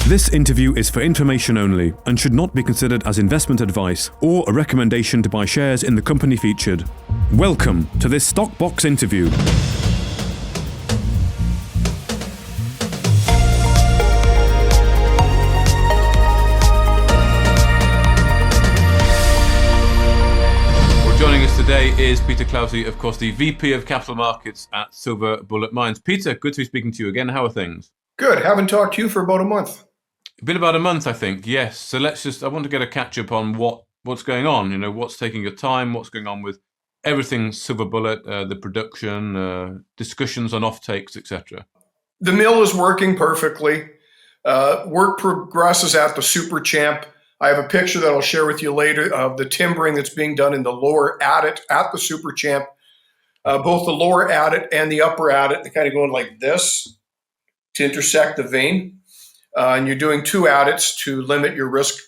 This interview is for information only and should not be considered as investment advice or a recommendation to buy shares in the company featured. Welcome to this StockBox interview. Joining us today is Peter Clausi, of course, the VP of Capital Markets at Silver Bullet Mines. Peter, good to be speaking to you again. How are things? Good. Haven't talked to you for about a month. Been about a month, I think, yes. So I want to get a catch-up on what's going on, what's taking your time, what's going on with everything Silver Bullet, the production, discussions on off-takes, etc. The mill is working perfectly. Work progresses at the Super Champ. I have a picture that I'll share with you later of the timbering that's being done in the lower adit at the Super Champ. Both the lower adit and the upper adit, they're kind of going like this to intersect the vein. And you're doing two adits to limit your risk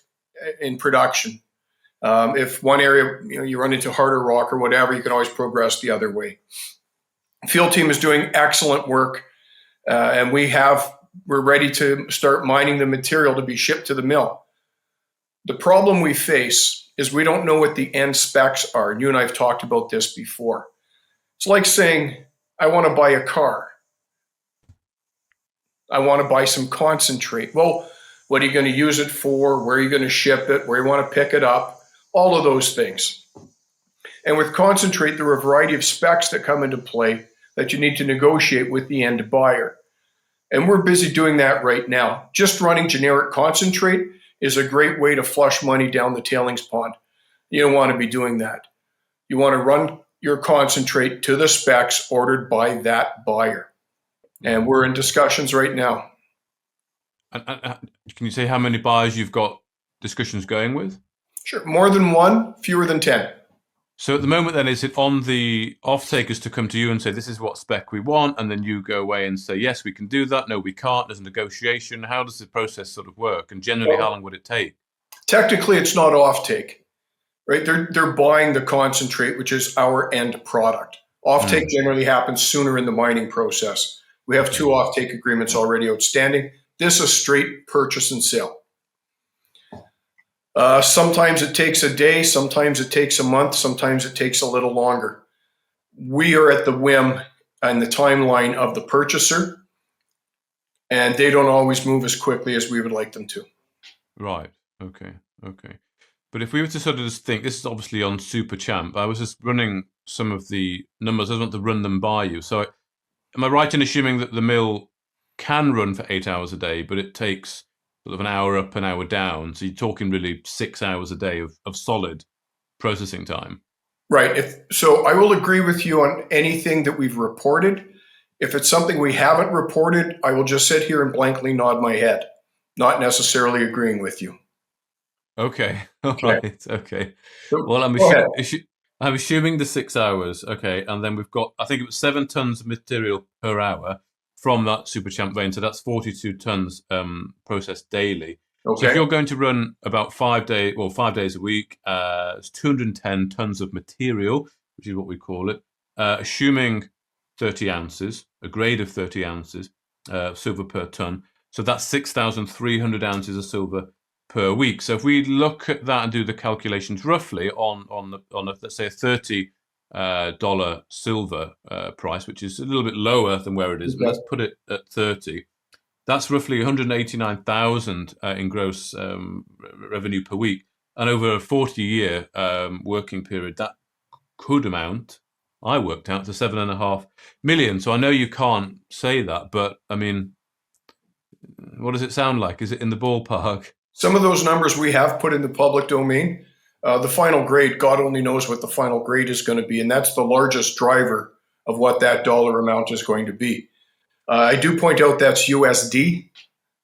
in production. If one area, you run into harder rock or whatever, you can always progress the other way. The field team is doing excellent work, and we're ready to start mining the material to be shipped to the mill. The problem we face is we don't know what the end specs are. And you and I have talked about this before. It's like saying, I want to buy a car. I want to buy some concentrate. Well, what are you going to use it for? Where are you going to ship it? Where you want to pick it up? All of those things. And with concentrate, there are a variety of specs that come into play that you need to negotiate with the end buyer. And we're busy doing that right now. Just running generic concentrate is a great way to flush money down the tailings pond. You don't want to be doing that. You want to run your concentrate to the specs ordered by that buyer. And we're in discussions right now. Can you say how many buyers you've got discussions going with? Sure. More than one, fewer than 10. So at the moment then, is it on the off-takers to come to you and say, this is what spec we want, and then you go away and say, yes, we can do that, no, we can't, there's a negotiation. How does the process sort of work? And generally, how long would it take? Technically, it's not off-take, right? They're buying the concentrate, which is our end product. Off-take generally happens sooner in the mining process. We have 2 off-take agreements already outstanding. This is straight purchase and sale. Sometimes it takes a day, sometimes it takes a month, sometimes it takes a little longer. We are at the whim and the timeline of the purchaser, and they don't always move as quickly as we would like them to. Right. Okay. But if we were to sort of just think, this is obviously on Super Champ. I was just running some of the numbers. I just want to run them by you. So am I right in assuming that the mill can run for 8 hours a day, but it takes sort of an hour up, an hour down? So you're talking really 6 hours a day of solid processing time. Right. So I will agree with you on anything that we've reported. If it's something we haven't reported, I will just sit here and blankly nod my head, not necessarily agreeing with you. Okay. All right. Okay. Well, I'm assuming the 6 hours. Okay. And then we've got, I think it was 7 tons of material per hour from that Super Champ vein. So that's 42 tons processed daily. Okay. So if you're going to run about 5 days a week, it's 210 tons of material, which is what we call it, assuming 30 ounces, a grade of 30 ounces, silver per ton. So that's 6,300 ounces of silver per week. So if we look at that and do the calculations roughly on let's say a $30 silver price, which is a little bit lower than where it is, but let's put it at 30. That's roughly 189,000 in gross revenue per week, and over a 40-year working period, that could amount, I worked out, to 7.5 million. So I know you can't say that, but I mean, what does it sound like? Is it in the ballpark? Some of those numbers we have put in the public domain. The final grade, God only knows what the final grade is going to be, and that's the largest driver of what that dollar amount is going to be. I do point out that's USD,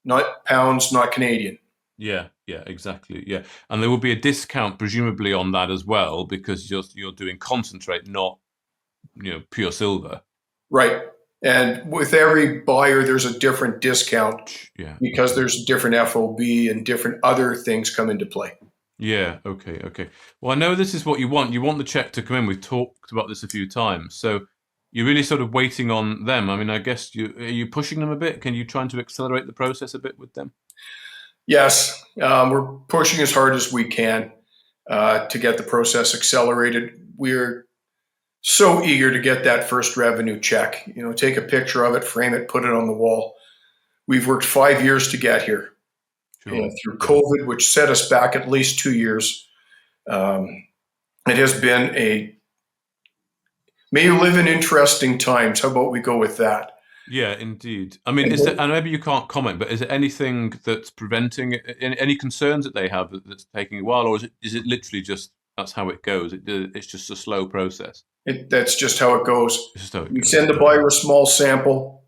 not pounds, not Canadian. Yeah, exactly. Yeah, and there will be a discount presumably on that as well, because you're doing concentrate, not pure silver. Right. And with every buyer, there's a different discount because there's different FOB and different other things come into play. Yeah. Okay. Well, I know this is what you want. You want the check to come in. We've talked about this a few times. So you're really sort of waiting on them. I mean, I guess are you pushing them a bit? Can you try to accelerate the process a bit with them? Yes, we're pushing as hard as we can to get the process accelerated. We're so eager to get that first revenue check. Take a picture of it, frame it, put it on the wall. We've worked 5 years to get here. Sure. Through COVID, which set us back at least 2 years. It has been may you live in interesting times. How about we go with that? Yeah, indeed. I mean, and maybe you can't comment, but is there anything that's preventing any concerns that they have that's taking a while, or is it literally just that's how it goes? It's just a slow process. That's just how it goes. We send the buyer a small sample.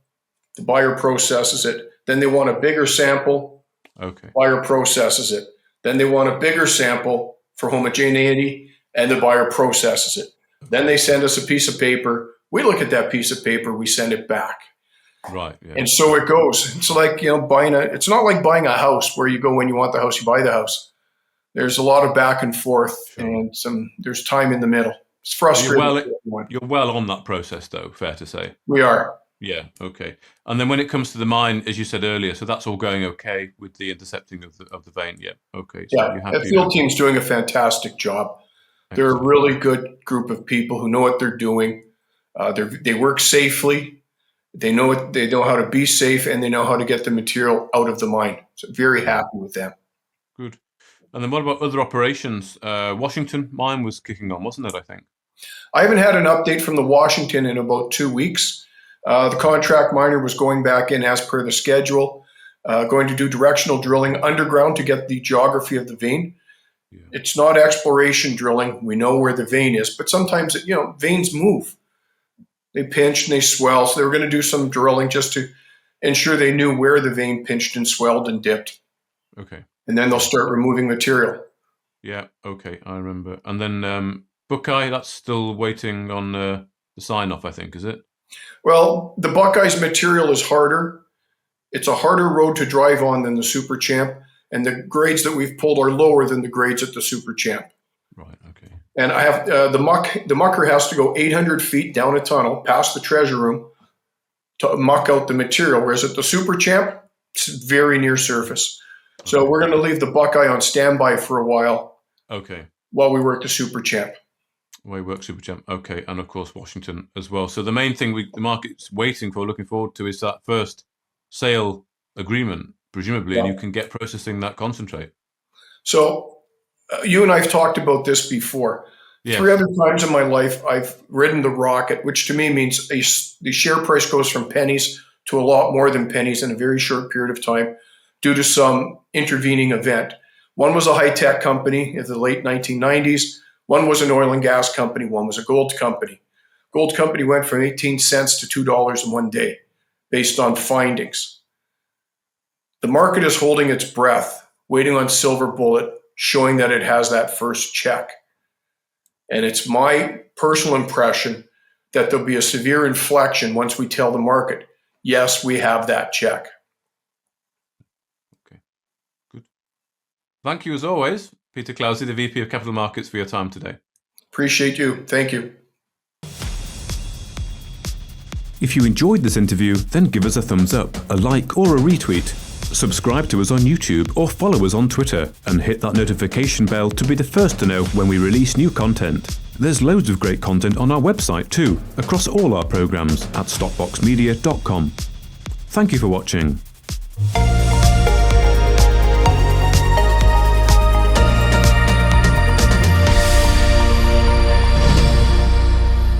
The buyer processes it. Then they want a bigger sample. Okay. Buyer processes it. Then they want a bigger sample for homogeneity, and the buyer processes it. Then they send us a piece of paper. We look at that piece of paper. We send it back. Right. Yeah. And so it goes. It's like it's not like buying a house where you go when you want the house, you buy the house. There's a lot of back and forth, and there's time in the middle. It's frustrating. You're well on that process, though. Fair to say. We are. Yeah. Okay. And then when it comes to the mine, as you said earlier, so that's all going okay with the intercepting of the vein. Yeah. Okay. So yeah. The field team's doing a fantastic job. They're a really good group of people who know what they're doing. They work safely. They know how to be safe, and they know how to get the material out of the mine. So very happy with them. Good. And then what about other operations? Washington mine was kicking on, wasn't it, I think? I haven't had an update from the Washington in about 2 weeks. The contract miner was going back in as per the schedule, going to do directional drilling underground to get the geography of the vein. Yeah. It's not exploration drilling. We know where the vein is, but sometimes veins move. They pinch and they swell. So they were going to do some drilling just to ensure they knew where the vein pinched and swelled and dipped. Okay. And then they'll start removing material. Yeah. Okay. I remember. And then Buckeye, that's still waiting on the sign off, I think, is it? Well, the Buckeye's material is harder. It's a harder road to drive on than the Super Champ. And the grades that we've pulled are lower than the grades at the Super Champ. Right. Okay. And I have the mucker has to go 800 feet down a tunnel past the treasure room to muck out the material. Whereas at the Super Champ, it's very near surface. Okay. So we're going to leave the Buckeye on standby for a while. Okay. While we work the Super Champ. While we work Super Champ. Okay. And of course, Washington as well. So the main thing the market's waiting for, looking forward to, is that first sale agreement, presumably, and you can get processing that concentrate. So you and I have talked about this before. Yes. 3 other times in my life, I've ridden the rocket, which to me means the share price goes from pennies to a lot more than pennies in a very short period of time due to some intervening event. One was a high-tech company in the late 1990s. One was an oil and gas company. One was a gold company. Gold company went from 18 cents to $2 in one day based on findings. The market is holding its breath, waiting on silver bullet, showing that it has that first check. And it's my personal impression that there'll be a severe inflection once we tell the market, yes, we have that check. Okay, good. Thank you as always, Peter Clausi, the VP of Capital Markets, for your time today. Appreciate you. Thank you. If you enjoyed this interview, then give us a thumbs up, a like, or a retweet. Subscribe to us on YouTube or follow us on Twitter and hit that notification bell to be the first to know when we release new content. There's loads of great content on our website too, across all our programs at stockboxmedia.com. Thank you for watching.